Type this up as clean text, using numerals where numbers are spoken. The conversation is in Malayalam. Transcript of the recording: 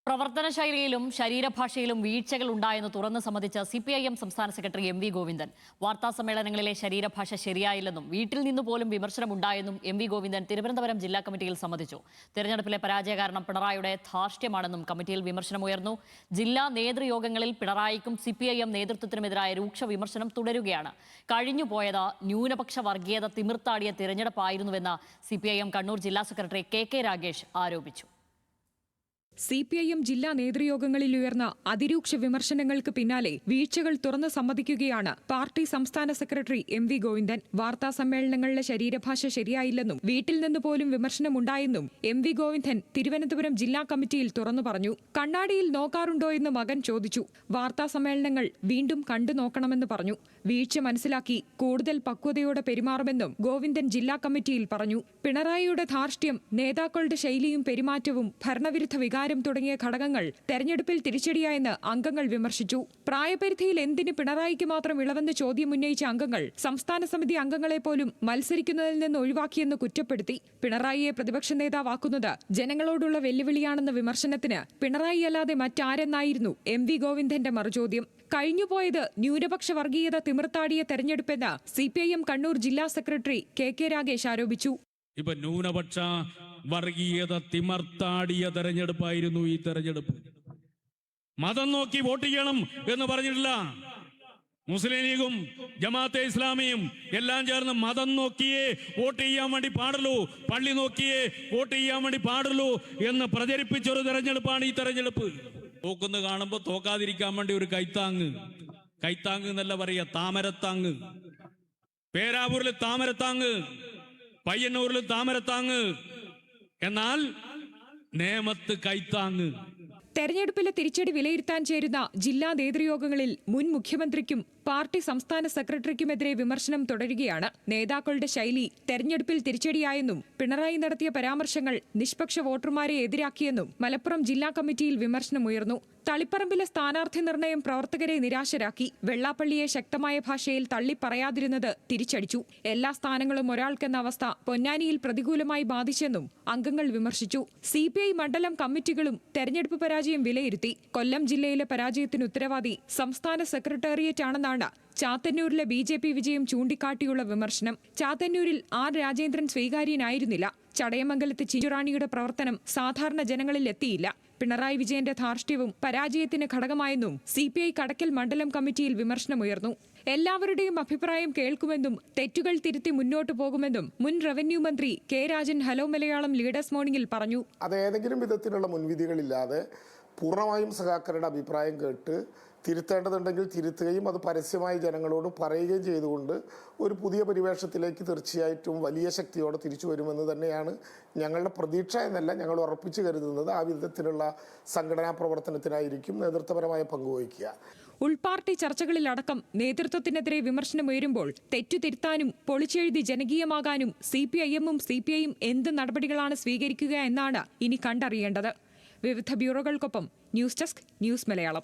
പ്രവർത്തന ശൈലിയിലും ശരീരഭാഷയിലും വീഴ്ചകൾ ഉണ്ടായെന്ന് തുറന്ന് സമ്മതിച്ച സിപിഐഎം സംസ്ഥാന സെക്രട്ടറി എം വി ഗോവിന്ദൻ വാർത്താസമ്മേളനങ്ങളിലെ ശരീരഭാഷ ശരിയായില്ലെന്നും വീട്ടിൽ നിന്ന് പോലും വിമർശനമുണ്ടായെന്നും എം വി ഗോവിന്ദൻ തിരുവനന്തപുരം ജില്ലാ കമ്മിറ്റിയിൽ സമ്മതിച്ചു. തെരഞ്ഞെടുപ്പിലെ പരാജയ കാരണം പിണറായിയുടെ ധാർഷ്ട്യമാണെന്നും കമ്മിറ്റിയിൽ വിമർശനമുയർന്നു. ജില്ലാ നേതൃയോഗങ്ങളിൽ പിണറായിക്കും സിപിഐഎം നേതൃത്വത്തിനുമെതിരായ രൂക്ഷ വിമർശനം തുടരുകയാണ്. കഴിഞ്ഞുപോയത് ന്യൂനപക്ഷ വർഗീയത തിമിർത്താടിയ തിരഞ്ഞെടുപ്പായിരുന്നുവെന്ന് സിപിഐഎം കണ്ണൂർ ജില്ലാ സെക്രട്ടറി കെ രാഗേഷ് ആരോപിച്ചു. സിപിഐഎം ജില്ലാ നേതൃയോഗങ്ങളിൽ ഉയർന്ന അതിരൂക്ഷ വിമർശനങ്ങൾക്ക് പിന്നാലെ വീഴ്ചകൾ തുറന്ന് സമ്മതിക്കുകയാണ് പാർട്ടി സംസ്ഥാന സെക്രട്ടറി എം വി ഗോവിന്ദൻ. വാർത്താ സമ്മേളനങ്ങളിലെ ശരീരഭാഷ ശരിയായില്ലെന്നും വീട്ടിൽ നിന്ന് പോലും വിമർശനമുണ്ടായെന്നും എം വി ഗോവിന്ദൻ തിരുവനന്തപുരം ജില്ലാ കമ്മിറ്റിയിൽ തുറന്നു പറഞ്ഞു. കണ്ണാടിയിൽ നോക്കാറുണ്ടോ എന്ന് മകൻ ചോദിച്ചു. വാർത്താ സമ്മേളനങ്ങൾ വീണ്ടും കണ്ടു നോക്കണമെന്ന് പറഞ്ഞു. വീഴ്ച മനസ്സിലാക്കി കൂടുതൽ പക്വതയോടെ പെരുമാറുമെന്നും ഗോവിന്ദൻ ജില്ലാ കമ്മിറ്റിയിൽ പറഞ്ഞു. പിണറായിയുടെ ധാർഷ്ട്യം, നേതാക്കളുടെ ശൈലിയും പെരുമാറ്റവും, ഭരണവിരുദ്ധ വികാരം തുടങ്ങിയ ഘടകങ്ങൾ തെരഞ്ഞെടുപ്പിൽ തിരിച്ചടിയായെന്ന് അംഗങ്ങൾ വിമർശിച്ചു. പ്രായപരിധിയിൽ എന്തിന് പിണറായിക്ക് മാത്രം ഇളവെന്ന് ചോദ്യം ഉന്നയിച്ച അംഗങ്ങൾ സംസ്ഥാന സമിതി അംഗങ്ങളെ പോലും മത്സരിക്കുന്നതിൽ നിന്ന് ഒഴിവാക്കിയെന്ന് കുറ്റപ്പെടുത്തി. പിണറായിയെ പ്രതിപക്ഷ നേതാവാക്കുന്നത് ജനങ്ങളോടുള്ള വെല്ലുവിളിയാണെന്ന വിമർശനത്തിന് പിണറായി അല്ലാതെ മറ്റാരെന്നായിരുന്നു എം വി ഗോവിന്ദന്റെ മറുചോദ്യം. കഴിഞ്ഞുപോയത് ന്യൂനപക്ഷ വർഗീയത തിമിർത്താടിയ തെരഞ്ഞെടുപ്പെന്ന് സിപിഐഎം കണ്ണൂർ ജില്ലാ സെക്രട്ടറി കെ രാഗേഷ് ആരോപിച്ചു. ഇപ്പൊ ന്യൂനപക്ഷ വർഗീയത തിമർത്താടിയ തെരഞ്ഞെടുപ്പായിരുന്നു ഈ തെരഞ്ഞെടുപ്പ്. മതം നോക്കി വോട്ട് ചെയ്യണം എന്ന് പറഞ്ഞിട്ടില്ല. മുസ്ലിം ലീഗും ജമാഅത്തെ ഇസ്ലാമിയും എല്ലാം ചേർന്ന് മതം നോക്കിയേ വോട്ട് ചെയ്യാൻ വേണ്ടി പാടുള്ളൂ, പള്ളി നോക്കിയേ വോട്ട് ചെയ്യാൻ വേണ്ടി പാടുള്ളൂ എന്ന് പ്രചരിപ്പിച്ചൊരു തെരഞ്ഞെടുപ്പാണ് ഈ തെരഞ്ഞെടുപ്പ്. തോക്കുന്ന കാണുമ്പോ തോക്കാതിരിക്കാൻ വേണ്ടി ഒരു കൈത്താങ് എന്നല്ല പറയാ, താമരത്താങ്. പേരാവൂരിൽ താമരത്താങ്, പയ്യന്നൂരിൽ താമരത്താങ്, എന്നാൽ നേമത്ത് കൈത്താങ്. തെരഞ്ഞെടുപ്പിലെ തിരിച്ചടി വിലയിരുത്താൻ ചേരുന്ന ജില്ലാ നേതൃയോഗങ്ങളിൽ മുൻ മുഖ്യമന്ത്രിക്കും പാർട്ടി സംസ്ഥാന സെക്രട്ടറിക്കുമെതിരെ വിമർശനം തുടരുകയാണ്. നേതാക്കളുടെ ശൈലി തെരഞ്ഞെടുപ്പിൽ തിരിച്ചടിയായെന്നും പിണറായി നടത്തിയ പരാമർശങ്ങൾ നിഷ്പക്ഷ വോട്ടർമാരെ എതിരാക്കിയെന്നും മലപ്പുറം ജില്ലാ കമ്മിറ്റിയിൽ വിമർശനമുയർന്നു. തളിപ്പറമ്പിലെ സ്ഥാനാർത്ഥി നിർണയം പ്രവർത്തകരെ നിരാശരാക്കി. വെള്ളാപ്പള്ളിയെ ശക്തമായ ഭാഷയിൽ തള്ളിപ്പറയാതിരുന്നത് തിരിച്ചടിച്ചു. എല്ലാ സ്ഥാനങ്ങളും ഒരാൾക്കെന്ന അവസ്ഥ പൊന്നാനിയിൽ പ്രതികൂലമായി ബാധിച്ചെന്നും അംഗങ്ങൾ വിമർശിച്ചു. സിപിഐ മണ്ഡലം കമ്മിറ്റികളും തെരഞ്ഞെടുപ്പ് പരാജയം വിലയിരുത്തി. കൊല്ലം ജില്ലയിലെ പരാജയത്തിന് ഉത്തരവാദി സംസ്ഥാന സെക്രട്ടേറിയറ്റാണെന്നാണ് ചാത്തന്നൂരിലെ BJP വിജയം ചൂണ്ടിക്കാട്ടിയുള്ള വിമർശനം. ചാത്തന്നൂരിൽ ആർ രാജേന്ദ്രൻ സ്വീകാര്യനായിരുന്നില്ല. ചടയമംഗലത്ത് ചിഞ്ചുറാണിയുടെ പ്രവർത്തനം സാധാരണ ജനങ്ങളിൽ എത്തിയില്ല. പിണറായി വിജയന്റെ ധാർഷ്ട്യവും പരാജയത്തിന് ഘടകമായെന്നും സിപിഐ കടക്കൽ മണ്ഡലം കമ്മിറ്റിയിൽ വിമർശനമുയർന്നു. എല്ലാവരുടെയും അഭിപ്രായം കേൾക്കുമെന്നും തെറ്റുകൾ തിരുത്തി മുന്നോട്ടു പോകുമെന്നും മുൻ റവന്യൂ മന്ത്രി K Rajan hello Malayalam leaders മോർണിംഗിൽ പറഞ്ഞു. അത് ഏതെങ്കിലും വിധത്തിലുള്ള മുൻവിധികളില്ലാതെ പൂർണ്ണമായും സഖാക്കളുടെ അഭിപ്രായം കേട്ട് തിരുത്തേണ്ടതുണ്ടെങ്കിൽ തിരുത്തുകയും അത് പരസ്യമായി ജനങ്ങളോട് പറയുകയും ചെയ്തുകൊണ്ട് ഒരു പുതിയ പരിവേഷത്തിലേക്ക് തീർച്ചയായിട്ടും വലിയ ശക്തിയോടെ തിരിച്ചു വരുമെന്ന് തന്നെയാണ് ഞങ്ങളുടെ പ്രതീക്ഷ എന്നല്ല ഞങ്ങൾ ഉറപ്പിച്ചു കരുതുന്നത്. ആ വിധത്തിലുള്ള സംഘടനാ പ്രവർത്തനത്തിനായിരിക്കും നേതൃത്വപരമായ പങ്കുവഹിക്കുക. ഉൾപാർട്ടി ചർച്ചകളിലടക്കം നേതൃത്വത്തിനെതിരെ വിമർശനമുയരുമ്പോൾ തെറ്റുതിരുത്താനും പൊളിച്ചെഴുതി ജനകീയമാകാനും സിപിഐഎമ്മും സിപിഐയും എന്ത് നടപടികളാണ് സ്വീകരിക്കുക എന്നാണ് ഇനി കണ്ടറിയേണ്ടത്. വിവിധ ബ്യൂറോകൾക്കൊപ്പം ന്യൂസ് ഡെസ്ക് ന്യൂസ് മലയാളം.